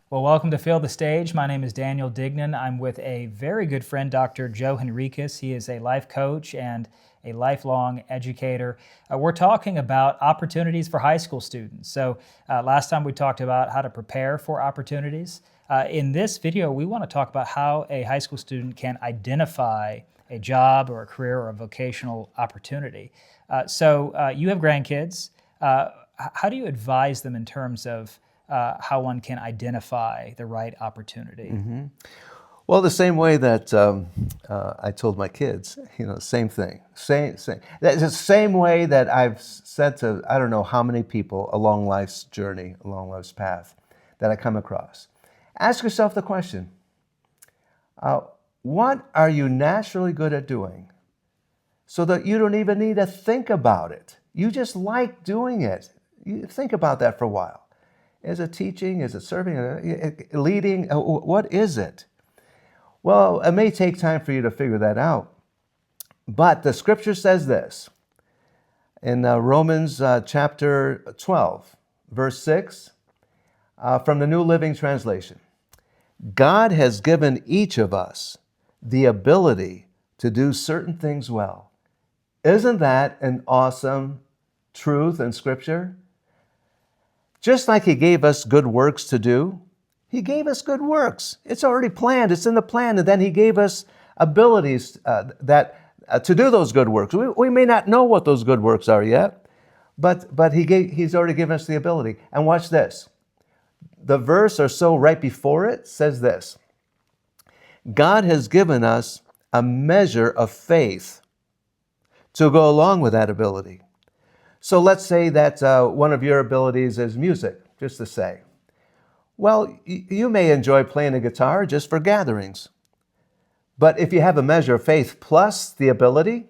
Well, welcome to Fill the Stage. My name is Daniel Dignan. I'm with a very good friend, Dr. Joe Henriques. He is a life coach and a lifelong educator. We're talking about opportunities for high school students. So last time we talked about how to prepare for opportunities. In this video, we want to talk about how a high school student can identify a job or a career or a vocational opportunity. So you have grandkids. How do you advise them in terms of how one can identify the right opportunity? Mm-hmm. Well, the same way that I told my kids, same thing. Same. That's the same way that I've said to I don't know how many people along life's journey, along life's path, that I come across. Ask yourself the question: what are you naturally good at doing, so that you don't even need to think about it? You just like doing it. You think about that for a while. Is it teaching? Is it serving? Leading? What is it? Well, it may take time for you to figure that out. But the scripture says this in Romans chapter 12, verse 6, from the New Living Translation. God has given each of us the ability to do certain things well. Isn't that an awesome truth in scripture? Just like He gave us good works to do, He gave us good works. It's already planned. It's in the plan. And then He gave us abilities to do those good works. We may not know what those good works are yet, but He's already given us the ability. And watch this. The verse or so right before it says this: God has given us a measure of faith to go along with that ability. So let's say that one of your abilities is music, just to say. Well, you may enjoy playing a guitar just for gatherings. But if you have a measure of faith plus the ability,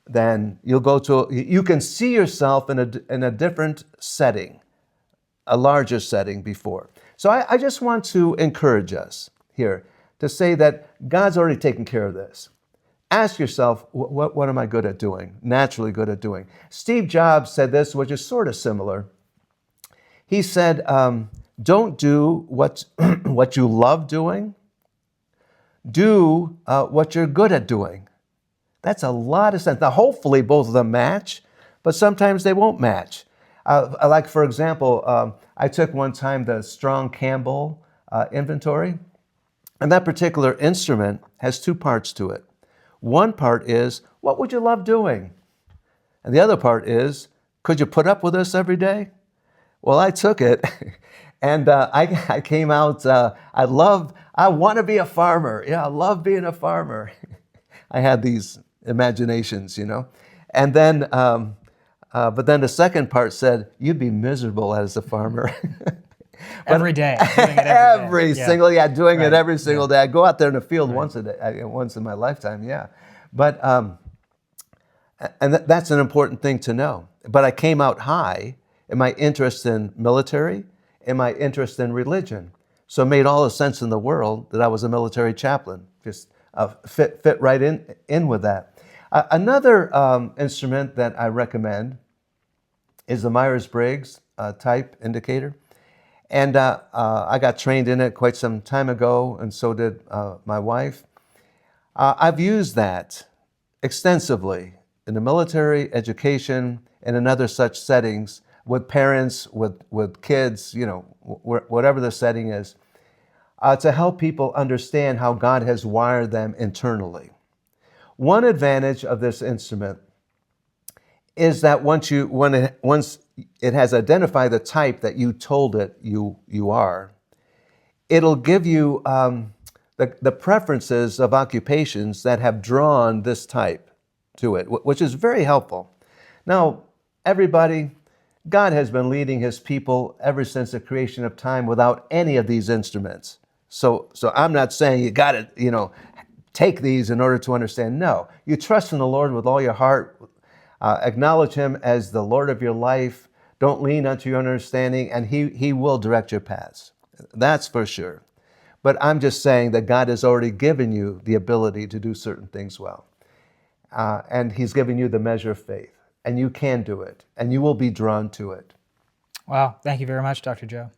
then you can see yourself in a different setting, a larger setting before. So I just want to encourage us here to say that God's already taken care of this. Ask yourself, what am I good at doing, naturally good at doing? Steve Jobs said this, which is sort of similar. He said, don't do what you love doing. Do what you're good at doing. That's a lot of sense. Now, hopefully both of them match, but sometimes they won't match. Like, for example, I took one time the Strong Campbell inventory, and that particular instrument has two parts to it. One part is, what would you love doing? And the other part is, could you put up with this every day? Well, I took it, and I came out, I want to be a farmer. Yeah, I love being a farmer. I had these imaginations, And then, but then the second part said, you'd be miserable as a farmer. Every day. Doing it every day. Doing it every single day. I go out there in the field once in my lifetime, yeah. But, and that's an important thing to know. But I came out high in my interest in military, in my interest in religion. So it made all the sense in the world that I was a military chaplain. Just fit right in with that. Another instrument that I recommend is the Myers-Briggs type indicator. And I got trained in it quite some time ago, and so did my wife. I've used that extensively in the military, education, and in other such settings with parents, with kids, whatever the setting is, to help people understand how God has wired them internally. One advantage of this instrument is that once it has identified the type that you told it you are, it'll give you the preferences of occupations that have drawn this type to it, which is very helpful. Now, everybody, God has been leading His people ever since the creation of time without any of these instruments. So I'm not saying you got to, take these in order to understand. No, you trust in the Lord with all your heart. Acknowledge Him as the Lord of your life. Don't lean unto your understanding, and He will direct your paths. That's for sure. But I'm just saying that God has already given you the ability to do certain things well. And He's given you the measure of faith. And you can do it. And you will be drawn to it. Wow. Thank you very much, Dr. Joe.